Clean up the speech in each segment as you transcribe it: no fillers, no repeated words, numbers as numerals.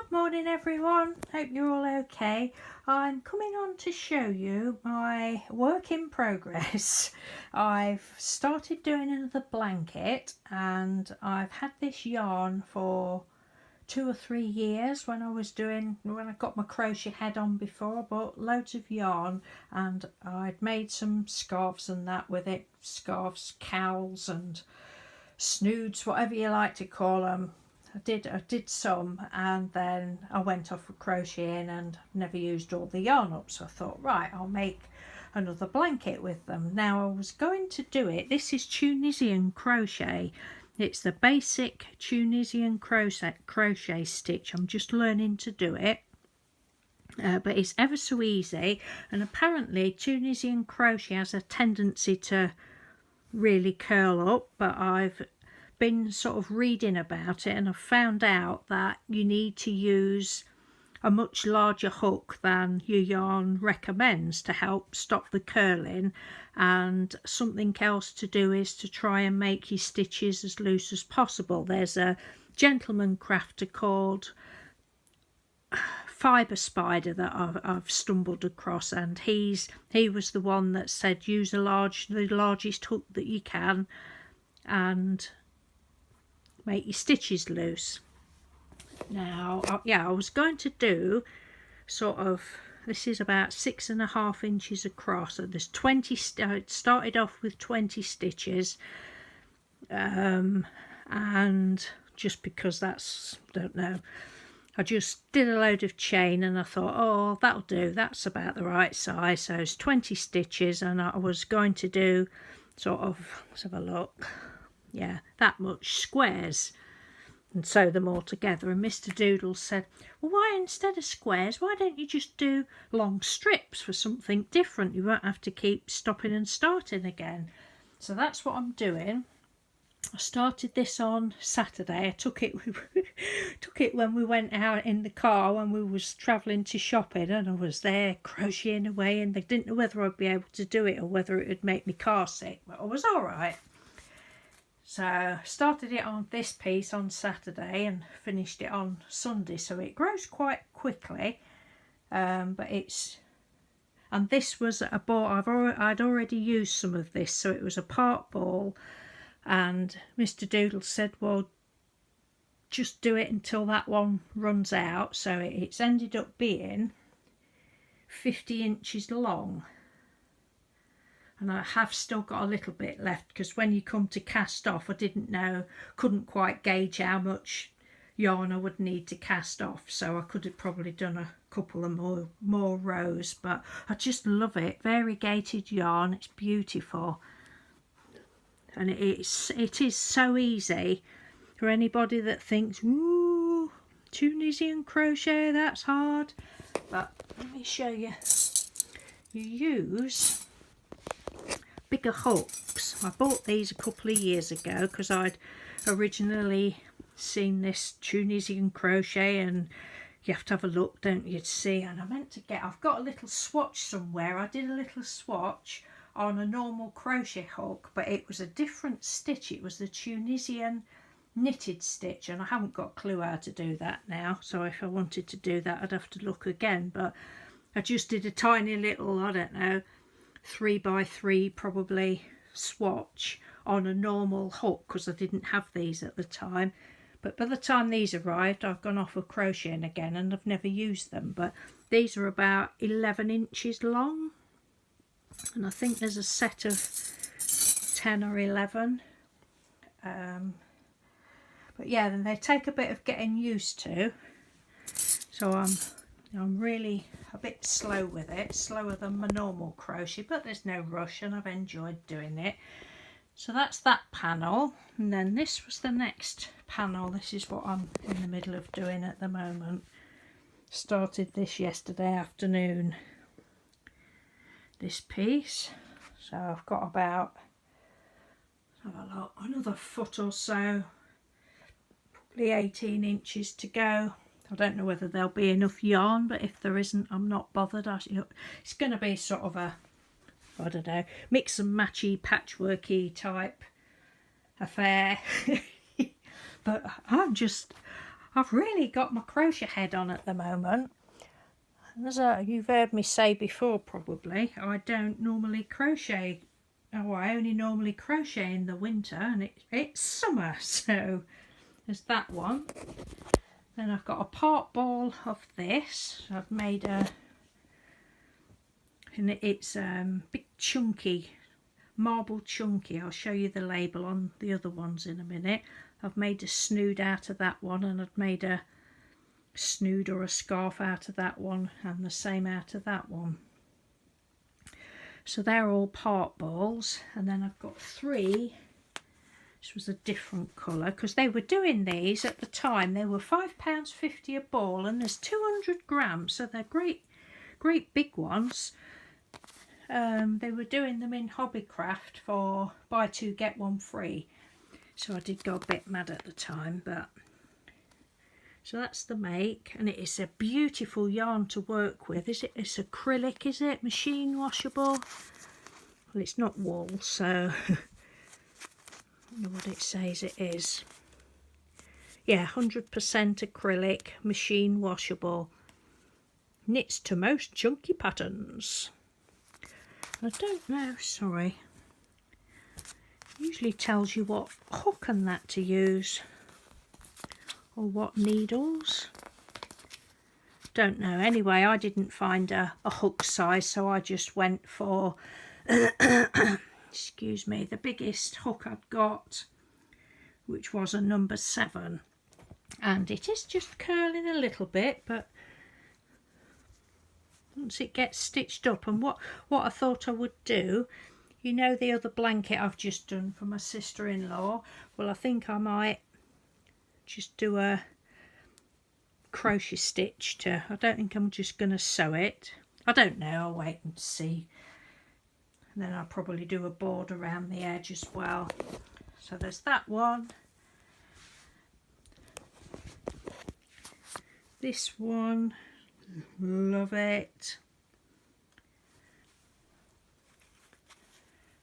Good morning everyone, hope you're all okay. I'm coming on to show you my work in progress. I've started doing another blanket and I've had this yarn for 2 or 3 years. When I got my crochet head on before, I bought loads of yarn and I'd made some scarves and that with it. Scarves, cowls and snoods, whatever you like to call them. I did some, and then I went off with crocheting and never used all the yarn up, so I thought, right, I'll make another blanket with them. Now I was going to do it, this is Tunisian crochet. It's the basic Tunisian crochet stitch. I'm just learning to do it, but it's ever so easy, and apparently Tunisian crochet has a tendency to really curl up, but I've been sort of reading about it and I've found out that you need to use a much larger hook than your yarn recommends to help stop the curling, and something else to do is to try and make your stitches as loose as possible. There's a gentleman crafter called Fibre Spider that I've stumbled across, and he was the one that said use the largest hook that you can and make your stitches loose. Now I was going to do sort of, this is about 6.5 inches across, and there's 20 it started off with 20 stitches, and just because that's, don't know, I just did a load of chain and I thought, oh, that'll do, that's about the right size. So it's 20 stitches, and I was going to do sort of, let's have a look, yeah, that much squares and sew them all together. And Mr. Doodle said, well, why instead of squares, why don't you just do long strips for something different? You won't have to keep stopping and starting again. So that's what I'm doing. I started this on Saturday. I took it when we went out in the car when we was travelling to shopping, and I was there crocheting away, and they didn't know whether I'd be able to do it or whether it would make me car sick, but I was all right. So I started it on this piece on Saturday and finished it on Sunday, so it grows quite quickly, but it's, and this was a ball, I'd already used some of this, so it was a part ball, and Mr. Doodle said, well, just do it until that one runs out. So it's ended up being 50 inches long. And I have still got a little bit left, because when you come to cast off, I couldn't quite gauge how much yarn I would need to cast off, so I could have probably done a couple of more rows, but I just love it. Variegated yarn, it's beautiful, and it is so easy for anybody that thinks, ooh, Tunisian crochet, that's hard. But let me show you. You use bigger hooks. I bought these a couple of years ago because I'd originally seen this Tunisian crochet, and you have to have a look, don't you, to see. And I meant to get, I've got a little swatch somewhere. I did a little swatch on a normal crochet hook, but it was a different stitch. It was the Tunisian knitted stitch, and I haven't got a clue how to do that now, so if I wanted to do that I'd have to look again. But I just did a tiny little, I don't know, 3x3 probably swatch on a normal hook, because I didn't have these at the time. But by the time these arrived, I've gone off of crocheting again and I've never used them. But these are about 11 inches long, and I think there's a set of 10 or 11. But yeah, then they take a bit of getting used to, so I'm really a bit slow with it, slower than my normal crochet, but there's no rush and I've enjoyed doing it. So that's that panel, and then this was the next panel. This is what I'm in the middle of doing at the moment. Started this yesterday afternoon, this piece. So I've got about, let's have a look, another foot or so, probably 18 inches to go. I don't know whether there'll be enough yarn, but if there isn't, I'm not bothered. It's going to be sort of a, I don't know, mix and matchy, patchworky type affair. But I I've really got my crochet head on at the moment. As you've heard me say before probably, I don't normally crochet. Oh, I only normally crochet in the winter, and it's summer, so there's that one. Then I've got a part ball of this. I've made and it's big chunky, marble chunky. I'll show you the label on the other ones in a minute. I've made a snood out of that one, and I've made a snood or a scarf out of that one, and the same out of that one. So they're all part balls. And then I've got 3. This was a different colour, because they were doing these at the time. They were £5.50 a ball, and there's 200 grams, so they're great big ones. They were doing them in Hobbycraft for buy 2 get 1 free, so I did go a bit mad at the time. But so that's the make, and it is a beautiful yarn to work with. It's acrylic, is it? Machine washable? Well, it's not wool, so I don't know what it says it is. Yeah, 100% acrylic, machine washable. Knits to most chunky patterns. I don't know, sorry. Usually tells you what hook and that to use, or what needles. Don't know. Anyway, I didn't find a hook size, so I just went for excuse me, the biggest hook I'd got, which was a number 7, and it is just curling a little bit, but once it gets stitched up. And what I thought I would do, you know, the other blanket I've just done for my sister-in-law, well, I think I might just do a crochet stitch to, I don't think I'm just going to sew it. I don't know, I'll wait and see. And then I'll probably do a border around the edge as well. So there's that one. This one, love it.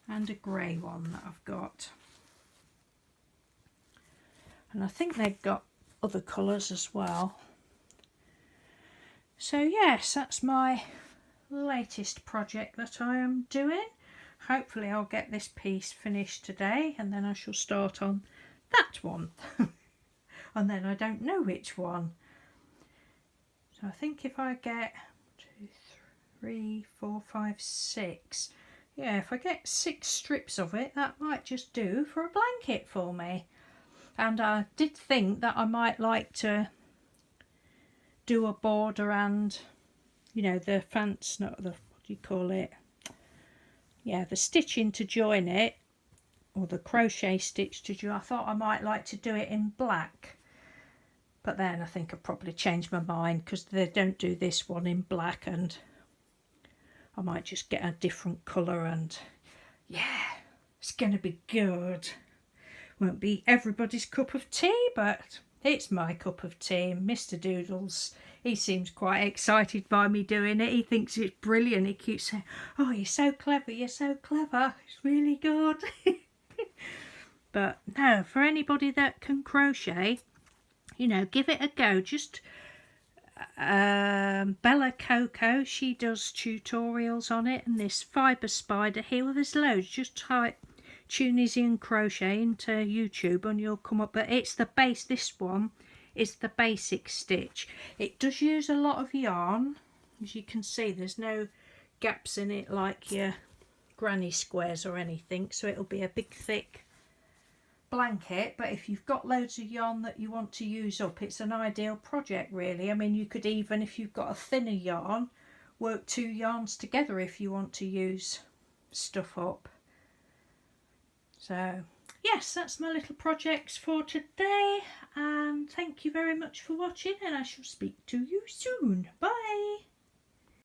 And a grey one that I've got. And I think they've got other colours as well. So yes, that's my latest project that I am doing. Hopefully I'll get this piece finished today, and then I shall start on that one. And then I don't know which one. So I think if I get 2, 3, 4, 5, 6, yeah, if I get 6 strips of it, that might just do for a blanket for me. And I did think that I might like to do a border and, you know, the fence, not the, what do you call it? Yeah, the stitching to join it, or the crochet stitch to join. I thought I might like to do it in black. But then I think I've probably changed my mind, because they don't do this one in black, and I might just get a different colour, and yeah, it's going to be good. Won't be everybody's cup of tea, but it's my cup of tea. And Mr. Doodles, he seems quite excited by me doing it. He thinks it's brilliant. He keeps saying, oh, you're so clever, you're so clever. It's really good. But no, for anybody that can crochet, you know, give it a go. Just Bella Coco, she does tutorials on it, and this fibre spider here, well, there's loads. Just type Tunisian crochet into YouTube and you'll come up. But it's the base. This one is the basic stitch. It does use a lot of yarn, as you can see. There's no gaps in it like your granny squares or anything, so it'll be a big thick blanket. But if you've got loads of yarn that you want to use up, it's an ideal project, really. I mean, you could even, if you've got a thinner yarn, work 2 yarns together if you want to use stuff up. So yes, that's my little projects for today, and thank you very much for watching, and I shall speak to you soon. Bye.